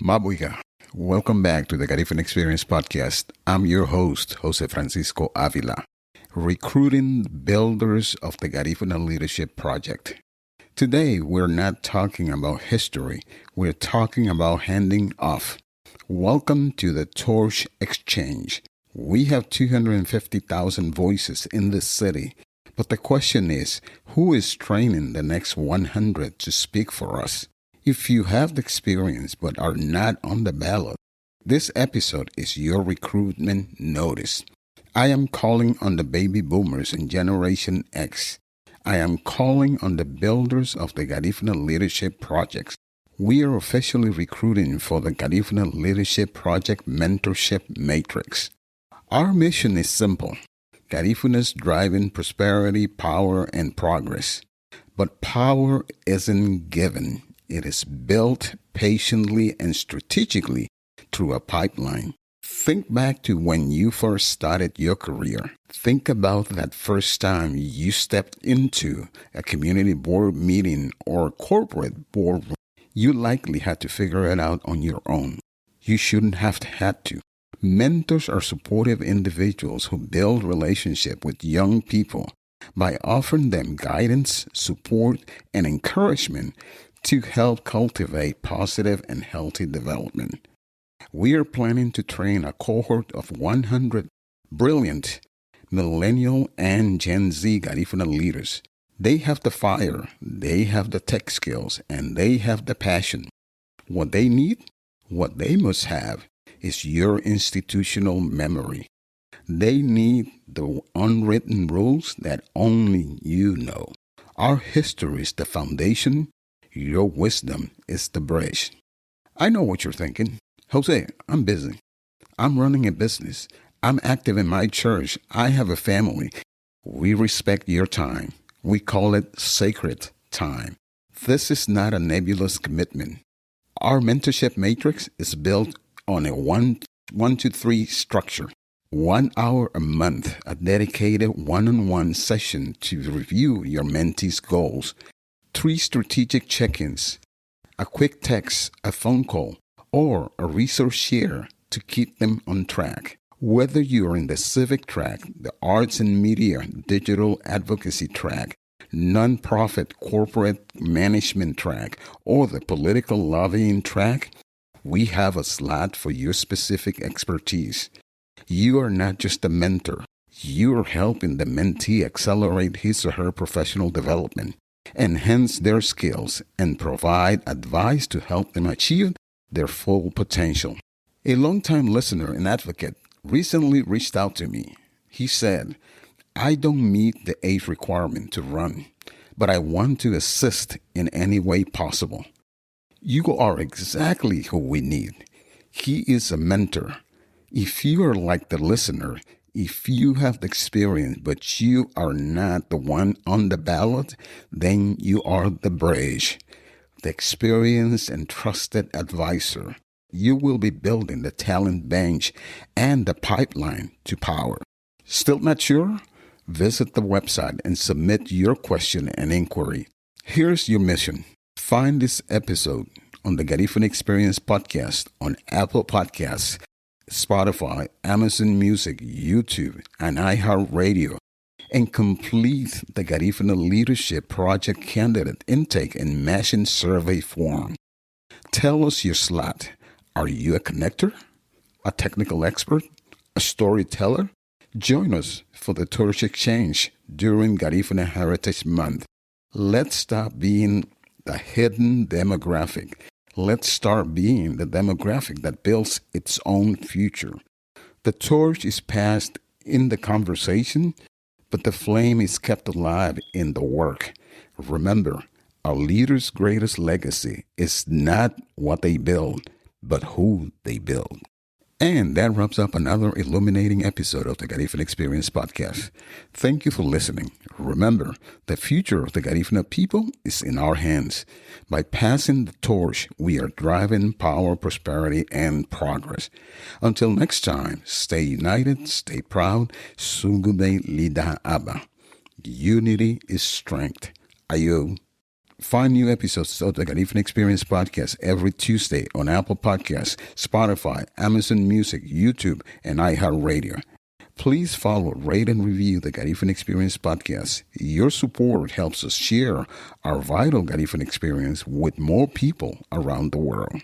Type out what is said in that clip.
Mabuiga. Welcome back to the Garifuna Experience podcast. I'm your host, José Francisco Ávila, recruiting builders of the Garifuna Leadership Project. Today, we're not talking about history. We're talking about handing off. Welcome to the Torch Exchange. We have 250,000 voices in this city, but the question is, who is training the next 100 to speak for us? If you have the experience but are not on the ballot, this episode is your recruitment notice. I am calling on the baby boomers and Generation X. I am calling on the builders of the Garifuna Leadership Projects. We are officially recruiting for the Garifuna Leadership Project Mentorship Matrix. Our mission is simple. Garifuna's driving prosperity, power, and progress. But power isn't given. It is built patiently and strategically through a pipeline. Think back to when you first started your career. Think about that first time you stepped into a community board meeting or corporate boardroom. You likely had to figure it out on your own. You shouldn't have had to. Mentors are supportive individuals who build relationships with young people by offering them guidance, support, and encouragement to help cultivate positive and healthy development. We are planning to train a cohort of 100 brilliant millennial and Gen Z Garifuna leaders. They have the fire, they have the tech skills, and they have the passion. What they need, what they must have, is your institutional memory. They need the unwritten rules that only you know. Our history is the foundation. Your wisdom is the bridge. I know what you're thinking. Jose, I'm busy. I'm running a business. I'm active in my church. I have a family. We respect your time. We call it sacred time. This is not a nebulous commitment. Our mentorship matrix is built on a 1-2-3 structure. 1 hour a month, a dedicated one-on-one session to review your mentee's goals. 3 strategic check-ins, a quick text, a phone call, or a resource share to keep them on track. Whether you are in the civic track, the arts and media, digital advocacy track, nonprofit corporate management track, or the political lobbying track, we have a slot for your specific expertise. You are not just a mentor. You are helping the mentee accelerate his or her professional development, enhance their skills, and provide advice to help them achieve their full potential. A longtime listener and advocate recently reached out to me. He said, I don't meet the age requirement to run, but I want to assist in any way possible. You are exactly who we need. He is a mentor. If you are like the listener, if you have the experience, but you are not the one on the ballot, then you are the bridge, the experienced and trusted advisor. You will be building the talent bench and the pipeline to power. Still not sure? Visit the website and submit your question and inquiry. Here's your mission. Find this episode on the Garifuna Experience podcast on Apple Podcasts, Spotify, Amazon Music, YouTube, and iHeartRadio, and complete the Garifuna Leadership Project candidate intake and matching survey form. Tell us your slot. Are you a connector, a technical expert, a storyteller? Join us for the Torch Exchange during Garifuna Heritage Month. Let's stop being the hidden demographic. Let's start being the demographic that builds its own future. The torch is passed in the conversation, but the flame is kept alive in the work. Remember, a leader's greatest legacy is not what they build, but who they build. And that wraps up another illuminating episode of the Garifuna Experience podcast. Thank you for listening. Remember, the future of the Garifuna people is in our hands. By passing the torch, we are driving power, prosperity, and progress. Until next time, stay united, stay proud. Sugube Lida Abba. Unity is strength. Ayo. Find new episodes of the Garifuna Experience podcast every Tuesday on Apple Podcasts, Spotify, Amazon Music, YouTube, and iHeartRadio. Please follow, rate, and review the Garifuna Experience podcast. Your support helps us share our vital Garifuna experience with more people around the world.